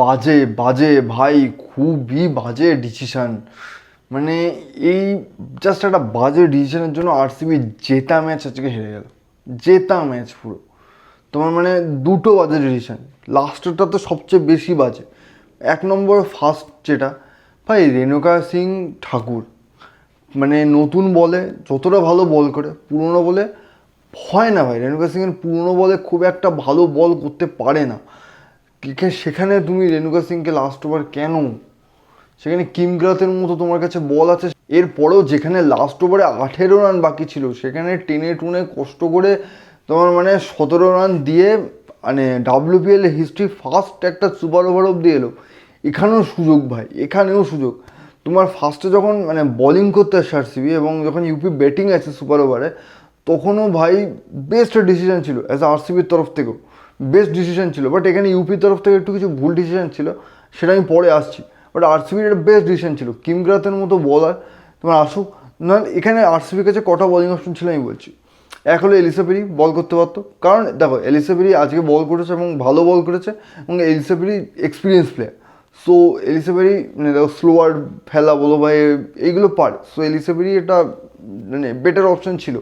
বাজে বাজে ভাই, খুবই বাজে ডিসিশন। মানে এই জাস্ট একটা বাজে ডিসিশনের জন্য আরসিবি জেতা ম্যাচ আজকে হেরে গেল। জেতা ম্যাচ পুরো তোমার মানে দুটো বাজে ডিসিশন। লাস্টটা তো সবচেয়ে বেশি বাজে। এক নম্বর ফার্স্ট যেটা, ভাই রেণুকা সিং ঠাকুর মানে নতুন বলে যতটা ভালো বল করে, পুরনো বলে হয় না ভাই। রেণুকা সিংয়ের পুরনো বলে খুব একটা ভালো বল করতে পারে না। সেখানে তুমি রেণুকা সিংকে লাস্ট ওভার কেন? সেখানে কিমগ্রাতের মতো তোমার কাছে বল আছে। এরপরেও যেখানে লাস্ট ওভারে 18 রান বাকি ছিল, সেখানে টেনে টুনে কষ্ট করে তোমার মানে 17 রান দিয়ে মানে ডাব্লিউপিএল হিস্ট্রি ফার্স্ট একটা সুপার ওভার অব্দি এলো। এখানেও সুযোগ ভাই, এখানেও সুযোগ। তোমার ফার্স্টে যখন মানে বোলিং করতে আসছে আরসিবি এবং যখন ইউপি ব্যাটিং আছে সুপার ওভারে, তখনও ভাই বেস্ট ডিসিশন ছিল অ্যাজ আরসিবির তরফ থেকেও বেস্ট ডিসিশন ছিল। বাট এখানে ইউপির তরফ থেকে একটু কিছু ভুল ডিসিশন ছিল, সেটা আমি পরে আসছি। বাট আরসিবির একটা বেস্ট ডিসিশন ছিল, কিমগ্রাতের মতো বলার তোমার আসুক। না এখানে আরসিবির কাছে কটা বোলিং অপশন ছিল আমি বলছি। এক হলো এলিসা পেরি বল করতে পারতো, কারণ দেখো এলিসা পেরি আজকে বল করেছে এবং ভালো বল করেছে, এবং Alyssa Perry experience player. So Alyssa Perry মানে দেখো স্লোয়ার ফেলা বলো বা এইগুলো পারে। সো এলিসা পেরি এটা মানে বেটার অপশন ছিল।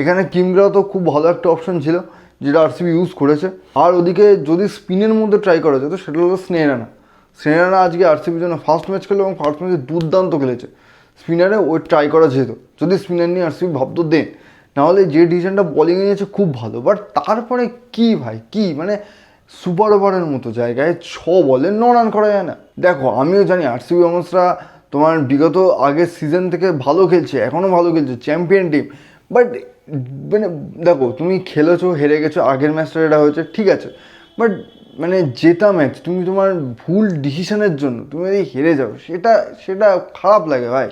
এখানে কিমগ্রাও তো খুব ভালো একটা অপশন ছিল যেটা আরসিবি ইউজ করেছে। আর ওদিকে যদি স্পিনের মধ্যে ট্রাই করা যেত সেটা হলো স্নেহারানা। স্নেহারানা আজকে আরসিবির জন্য ফার্স্ট ম্যাচ খেলো এবং ফার্স্ট ম্যাচে দুর্দান্ত খেলেছে। স্পিনারে ওই ট্রাই করা যেত যদি স্পিনার নিয়ে আরসিবি ভাবতো দেন। নাহলে যে ডিসিশনটা বোলিংয়ে নিয়েছে খুব ভালো। বাট তারপরে কি ভাই, কি মানে সুপার ওভারের মতো জায়গায় 6 বলে 9 রান করা যায় না। দেখো আমিও জানি আরসিবি ওমেন্সরা তোমার বিগত আগের সিজন থেকে ভালো খেলছে, এখনও ভালো খেলছে, চ্যাম্পিয়ন টিম। বাট মানে দেখো তুমি খেলেছো, হেরে গেছো, আগের ম্যাচটা এটা হয়েছে ঠিক আছে। বাট মানে জেতা ম্যাচ তুমি তোমার ভুল ডিসিশনের জন্য তুমি যদি হেরে যাও, সেটা সেটা খারাপ লাগে ভাই।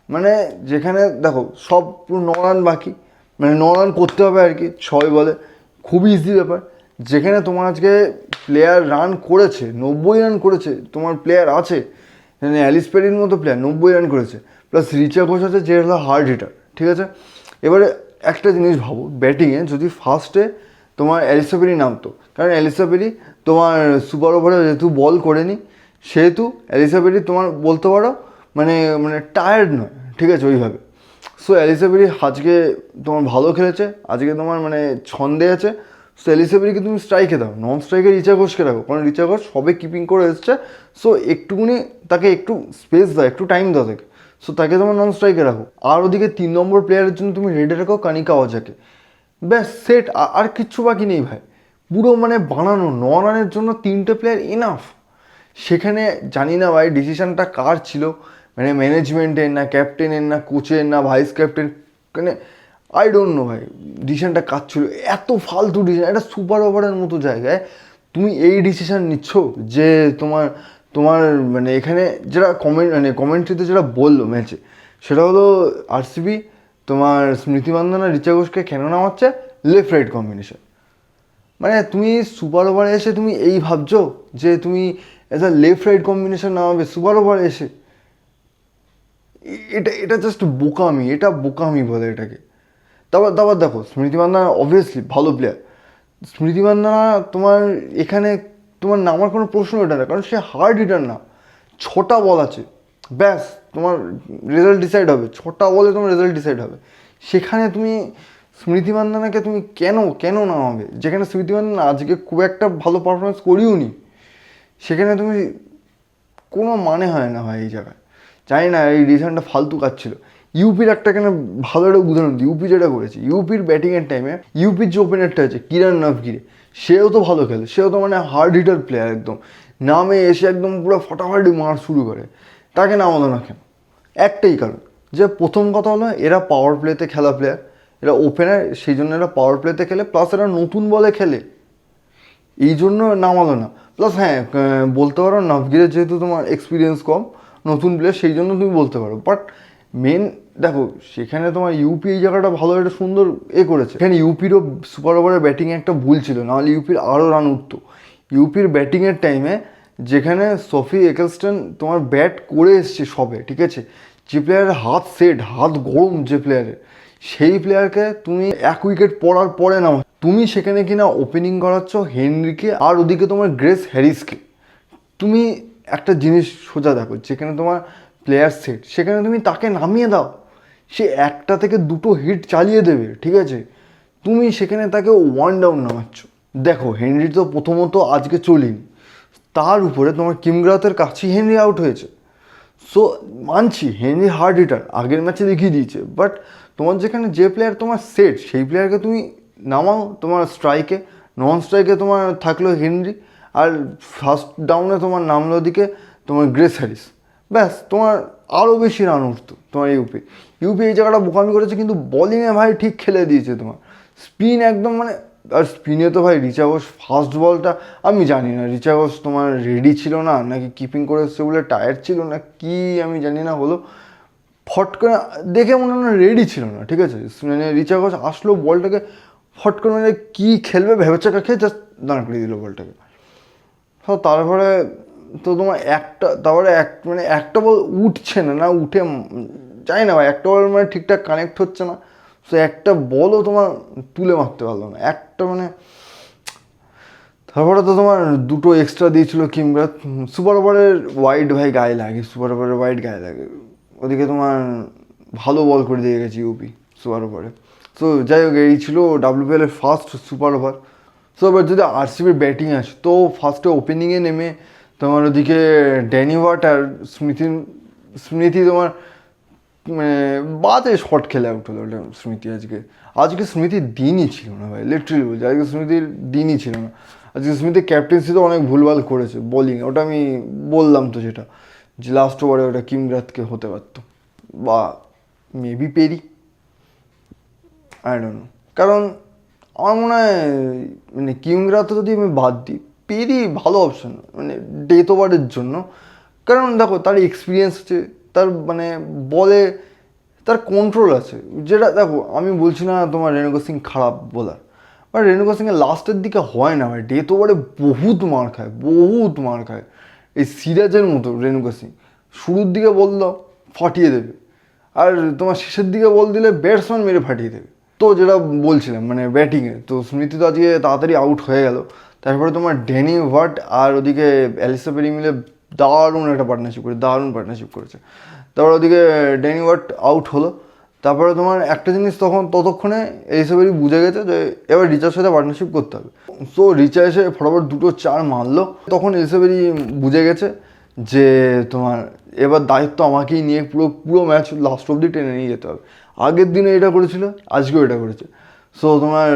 মানে যেখানে দেখো সব পুরো 9 রান বাকি, মানে 9 রান করতে হবে আর কি 6 বলে, খুবই ইজি ব্যাপার। যেখানে তোমার আজকে প্লেয়ার রান করেছে 90 রান করেছে, তোমার প্লেয়ার আছে মানে অ্যালিস পেরির মতো প্লেয়ার 90 রান করেছে, প্লাস রিচা ঘোষ আছে যে হলো হার্ড হিটার, ঠিক আছে। এবারে একটা জিনিস ভাবো, ব্যাটিংয়ে যদি ফার্স্টে তোমার অ্যালিসা পেরি নামতো, কারণ অ্যালিসা পেরি তোমার সুপার ওভারে যেহেতু বল করেনি, সেহেতু অ্যালিসা পেরি তোমার বলতে পারো মানে মানে টায়ার্ড নয়, ঠিক আছে ওইভাবে। সো অ্যালিসা পেরি আজকে তোমার ভালো খেলেছে, আজকে তোমার মানে ছন্দে আছে। সো অ্যালিসা পেরিকে তুমি স্ট্রাইকে দাও, নন স্ট্রাইকে রিচা ঘোষকে রাখো, কারণ রিচা ঘোষ সবে কিপিং করে এসছে। সো একটুকুনি তাকে একটু স্পেস দাও, একটু টাইম দাও তাকে। সো তাকে তোমার নন স্ট্রাইকে রাখো। আর ওদিকে 3 নম্বর প্লেয়ারের জন্য তুমি রেডে রাখো কানিকা ওয়াজাকে। ব্যাস সেট, আর কিচ্ছু বাকি নেই ভাই। পুরো মানে বানানো 9 রানের জন্য 3টে প্লেয়ার ইনাফ। সেখানে জানি না ভাই ডিসিশনটা কার ছিল, মানে ম্যানেজমেন্টের না ক্যাপ্টেনের না কোচের না ভাইস ক্যাপ্টেন, মানে আই ডোন্ট নো ভাই ডিসিশনটা কার ছিল। এত ফালতু ডিসিশন, একটা সুপার ওভারের মতো জায়গায় তুমি এই ডিসিশন নিচ্ছ যে তোমার তোমার মানে এখানে যেটা কমেন্ট্রিতে যেটা বললো ম্যাচে, সেটা হলো আরসিবি তোমার স্মৃতি মান্ধানা রিচা ঘোষকে কেন নামাচ্ছে লেফট রাইট কম্বিনেশন। মানে তুমি সুপার ওভারে এসে তুমি এই ভাবছো যে তুমি as a left right combination নামাবে সুপার ওভারে এসে? এটা এটা জাস্ট বোকামি, এটা বোকামি বলে এটাকে। তারপর তারপর দেখো স্মৃতি মান্ধানা অবভিয়াসলি ভালো প্লেয়ার। স্মৃতি মান্ধানা তোমার এখানে তোমার নামার কোনো প্রশ্ন ওঠে না, কারণ সে হার্ড হিটার না। 6টা বল আছে, ব্যাস তোমার রেজাল্ট ডিসাইড হবে। 6টা বলে তোমার রেজাল্ট ডিসাইড হবে। সেখানে তুমি স্মৃতি মান্ধানাকে তুমি কেন কেন নামাবে, যেখানে স্মৃতি মান্ধানা আজকে খুব একটা ভালো পারফরমেন্স করিও নি। সেখানে তুমি কোনো মানে হয় না ভাই এই জায়গায়। জানি না এই ডিসিশনটা ফালতু কাজ ছিল। ইউপির একটা কেন ভালো একটা উদাহরণ দিই, ইউপি যেটা করেছে, ইউপির ব্যাটিংয়ের টাইমে ইউপির যে ওপেনারটা আছে কিরণ নভগিরে, সেও তো ভালো খেলে, সেও তো মানে হার্ড হিটার প্লেয়ার একদম। নামে এসে একদম পুরো ফটাফটি মার শুরু করে, তাকে নামালো না কেন? একটাই কারণ, যে প্রথম কথা হলো এরা পাওয়ার প্লেতে খেলা প্লেয়ার, এরা ওপেনার, সেই জন্য এরা পাওয়ার প্লেতে খেলে, প্লাস এরা নতুন বলে খেলে, এই জন্য নামালো না। প্লাস হ্যাঁ বলতে পারো নভগিরের যেহেতু তোমার এক্সপিরিয়েন্স কম, নতুন প্লেয়ার, সেই জন্য তুমি বলতে পারো। বাট মেন দেখো সেখানে তোমার ইউপি এই জায়গাটা ভালো একটা সুন্দর করেছে। এখানে ইউপিরও সুপার ওভারের ব্যাটিংয়ে একটা ভুল ছিল, নাহলে ইউপির আরও রান উঠতো। ইউপির ব্যাটিংয়ের টাইমে যেখানে সফি একেলস্টন তোমার ব্যাট করে এসছে সবে, ঠিক আছে, যে প্লেয়ারের হাত সেট, হাত গরম যে প্লেয়ারের, সেই প্লেয়ারকে তুমি 1 উইকেট পড়ার পরে নাও, তুমি সেখানে কিনা ওপেনিং করাচ্ছ হেনরিকে আর ওদিকে তোমার গ্রেস হ্যারিসকে। তুমি একটা জিনিস সোজা দেখো, যেখানে তোমার প্লেয়ার সেট সেখানে তুমি তাকে নামিয়ে দাও, সে একটা থেকে দুটো হিট চালিয়ে দেবে, ঠিক আছে? তুমি সেখানে তাকে ওয়ান ডাউন নামাচ্ছ। দেখো হেনরি তো প্রথমত আজকে চলিনি, তার উপরে তোমার কিমগ্রাথের কাছেই হেনরি আউট হয়েছে। সো মানছি হেনরি হার্ড হিটার, আগের ম্যাচে দেখিয়ে দিয়েছে, বাট তোমার যেখানে যে প্লেয়ার তোমার সেট সেই প্লেয়ারকে তুমি নামাও তোমার স্ট্রাইকে, নন স্ট্রাইকে তোমার থাকলো হেনরি, আর ফার্স্ট ডাউনে তোমার নামলো দিকে তোমার গ্রেস হ্যারিস। ব্যাস, তোমার আরও বেশি রান উঠতো তোমার ইউপি। ইউপি এই জায়গাটা বোকামি করেছে, কিন্তু বলিংয়ে ভাই ঠিক খেলে দিয়েছে তোমার। স্পিন একদম মানে, আর স্পিনে তো ভাই রিচা ঘোষ ফার্স্ট বলটা আমি জানি না রিচা ঘোষ তোমার রেডি ছিল না নাকি কিপিং করে এসছে বলে টায়ার্ড ছিল না কি আমি জানি না, হলো ফট করে দেখে মনে হয় রেডি ছিল না, ঠিক আছে? মানে রিচা ঘোষ আসলো বলটাকে ফট করে মানে কী খেলবে ভেবেচাকা খেয়ে জাস্ট দাঁড় করিয়ে দিল বলটাকে। তো তারপরে তো তোমার তারপরে মানে একটা বল উঠছে না, না উঠে যাই না ভাই, একটা বল মানে ঠিকঠাক কানেক্ট হচ্ছে না। তো একটা বলও তোমার তুলে মারতে পারলো না একটা, মানে তারপরে তো তোমার দুটো এক্সট্রা দিয়েছিল কিমগ্রাথ। সুপার ওভারের ওয়াইড ভাই গায়ে লাগে, সুপার ওভারের ওয়াইড গায়ে লাগে। ওদিকে তোমার ভালো বল করে দিয়ে গেছে ইউপি সুপার ওভারে। তো যাই হোক, এই ছিল ডাব্লিউপিএল এর ফার্স্ট সুপার ওভার। সো এবার যদি আরসিবির ব্যাটিং আসে, তো ফার্স্টে ওপেনিংয়ে নেমে তোমার ওদিকে ড্যানি ওয়াট আর স্মৃতি তোমার মানে বাজে শট খেলে আউট হলো স্মৃতি। আজকে স্মৃতির দিনই ছিল না ভাই, লিটারালি বলছি আজকে স্মৃতির দিনই ছিল না। আজকে স্মৃতি ক্যাপ্টেন্সি তো অনেক ভুলভাল করেছে বোলিং, ওটা আমি বললাম তো, যেটা যে লাস্ট ওভারে ওটা কিমগ্রাথকে হতে পারতো বা maybe Perry, I don't know. কারণ আমার মনে হয় মানে কিমগ্রাথ যদি আমি বাদ দিই, পেরি ভালো অপশন মানে ডেথ ওভারের জন্য। কারণ দেখো তার এক্সপিরিয়েন্স আছে, তার মানে বলে তার কন্ট্রোল আছে, যেটা দেখো আমি বলছি না তোমার রেণুকা সিং খারাপ বোলার, বাট রেণুকা সিংয়ের লাস্টের দিকে হয় না ভাই, ডেথ ওভারে বহুত মার খায়, বহুত মার খায়। এই সিরাজের মতো রেণুকা সিং শুরুর দিকে বল দাও ফাটিয়ে দেবে, আর তোমার শেষের দিকে বল দিলে ব্যাটসম্যান মেরে ফাটিয়ে দেবে। তো যেটা বলছিলাম মানে ব্যাটিংয়ে, তো স্মৃতি তো আজকে তাড়াতাড়ি আউট হয়ে গেল। তারপরে তোমার ড্যানি ওয়াট আর ওদিকে অ্যালিসা পেরি মিলে দারুণ একটা পার্টনারশিপ করেছে। তারপর ওদিকে ড্যানি ওয়াট আউট হলো। তারপরে তোমার একটা জিনিস ততক্ষণে অ্যালিসা পেরি বুঝে গেছে যে এবার রিচার সাথে পার্টনারশিপ করতে হবে। সো রিচা এসে ফটাফট দুটো চার মারলো। তখন অ্যালিসা পেরি বুঝে গেছে যে তোমার এবার দায়িত্ব আমাকেই নিয়ে পুরো ম্যাচ লাস্ট অব্দি টেনে নিয়ে যেতে হবে। আগের দিনে এটা করেছিল, আজকেও এটা করেছে। সো তোমার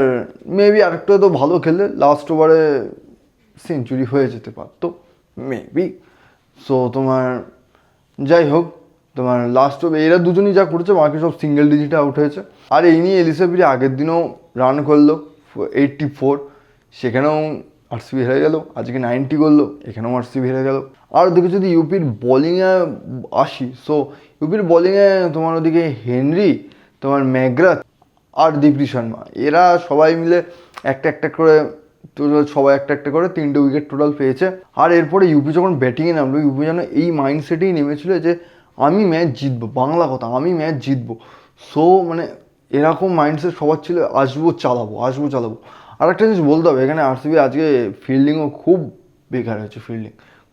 মেবি আরেকটু তো ভালো খেললে লাস্ট ওভারে সেঞ্চুরি হয়ে যেতে পারতো মেবি। সো তোমার যাই হোক, তোমার লাস্ট ওভার এরা দুজনই যা করেছে, বাকি সব সিঙ্গেল ডিজিটে আউট হয়েছে। আর এই নিয়ে এলিসা পেরি আগের দিনও রান করলো 84, সেখানেও আরসিবি হেরে গেল। আজকে 90 করলো, এখানেও আরসিবি হেরে গেল। আর ওদিকে যদি ইউপির বোলিংয়ে আসি, সো ইউপির বোলিংয়ে তোমার ওদিকে হেনরি, তোমার ম্যাকগ্রাথ আর দীপ্তি শর্মা, এরা সবাই মিলে একটা করে সবাই একটা করে 3টে উইকেট টোটাল পেয়েছে। আর এরপরে ইউপি যখন ব্যাটিংয়ে নামলো, ইউপি যেন এই মাইন্ডসেটেই নেমেছিল যে আমি ম্যাচ জিতবো, বাংলা কথা আমি ম্যাচ জিতবো। সো মানে এরকম মাইন্ডসেট সবার ছিল, আসবো চালাবো। আর একটা জিনিস বলতে হবে, এখানে আরসিবি আজকে ফিল্ডিংও খুব বেকার হয়েছে,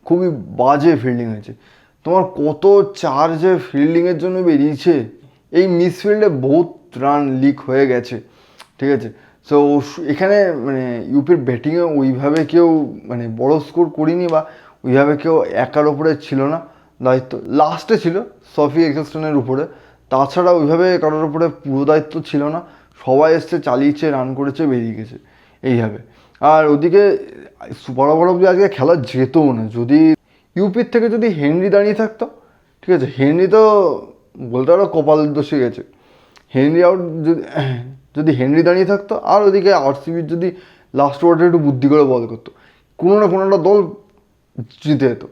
খুবই বাজে ফিল্ডিং হয়েছে। তোমার কত চার্জে ফিল্ডিংয়ের জন্য বেরিয়েছে, এই মিসফিল্ডে বহুত রান লিক হয়ে গেছে, ঠিক আছে? সো এখানে মানে ইউপির ব্যাটিংয়ে ওইভাবে কেউ মানে বড় স্কোর করিনি, বা ওইভাবে কেউ একার ওপরে ছিল না, দায়িত্ব লাস্টে ছিল সফি এক্সেলস্টনের উপরে। তাছাড়া ওইভাবে কারোর উপরে পুরো দায়িত্ব ছিল না, সবাই এসছে চালিয়েছে, রান করেছে, বেরিয়ে গেছে এইভাবে। আর ওদিকে সুপার ওভার অব্দি আজকে খেলা যেতও না যদি ইউপির থেকে যদি হেনরি দাঁড়িয়ে থাকতো, ঠিক আছে? হেনরি তো বলতে পারো কপাল দোষে গেছে, হেনরি আউট যদি হেনরি দাঁড়িয়ে থাকতো, আর ওদিকে আরসিবির যদি লাস্ট ওভারটা একটু বুদ্ধি করে বল করতো, কোনো না কোনো একটা দল জিতে যেত।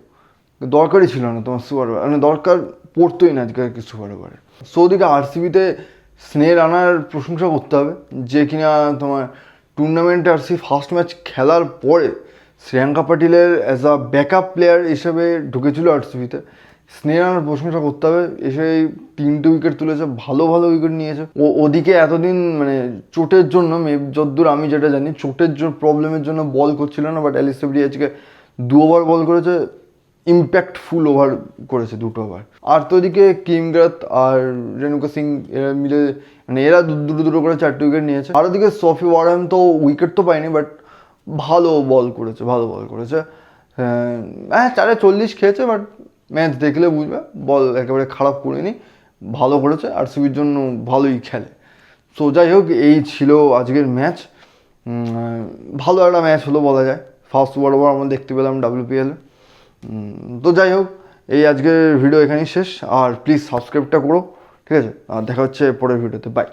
দরকারই ছিল না তোমার সুপার ওভার, মানে দরকার পড়তোই না আজকে কি সুপার ওভারে। সো ওদিকে আরসিবিতে স্নেহ রানার প্রশংসা করতে হবে, যে কিনা তোমার টুর্নামেন্টে আরসিবি ফার্স্ট ম্যাচ খেলার পরে শ্রেয়াঙ্কা পাটিলের অ্যাজ আ ব্যাকআপ প্লেয়ার হিসেবে ঢুকেছিল আরসিবিতে। স্নেহ রানার প্রশংসা করতে হবে, এসে 3টে উইকেট তুলেছে, ভালো উইকেট নিয়েছে। ওদিকে এতদিন মানে চোটের জন্য যদ্দূর আমি যেটা জানি চোটের জন্য প্রবলেমের জন্য বল করছিল না, বাট অ্যালিসা পেরি আজকে 2 ওভার বল করেছে, ইম্প্যাক্টফুল ওভার করেছে দুটো ওভার। আর তো ওদিকে কিম গ্রাথ আর রেণুকা সিং এরা মিলে মানে এরা দুটো করে 4টে উইকেট নিয়েছে। আর ওদিকে সফি ওয়ার্ডন তো উইকেট তো পায়নি, বাট ভালো বল করেছে। হ্যাঁ 440 খেয়েছে, বাট ম্যাচ দেখলে বুঝবে বল একেবারে খারাপ করেনি, ভালো করেছে। আরসিবির জন্য ভালোই খেলে। সো যাই হোক, এই ছিল আজকের ম্যাচ। ভালো একটা ম্যাচ হলো বলা যায়। ফার্স্ট ওভার আমরা দেখতে পেলাম WPL। তো যাই হোক, এই আজকের ভিডিও এখানেই শেষ। আর প্লিজ সাবস্ক্রাইবটা করো, ঠিক আছে? আর দেখা হচ্ছে পরের ভিডিওতে। বাই।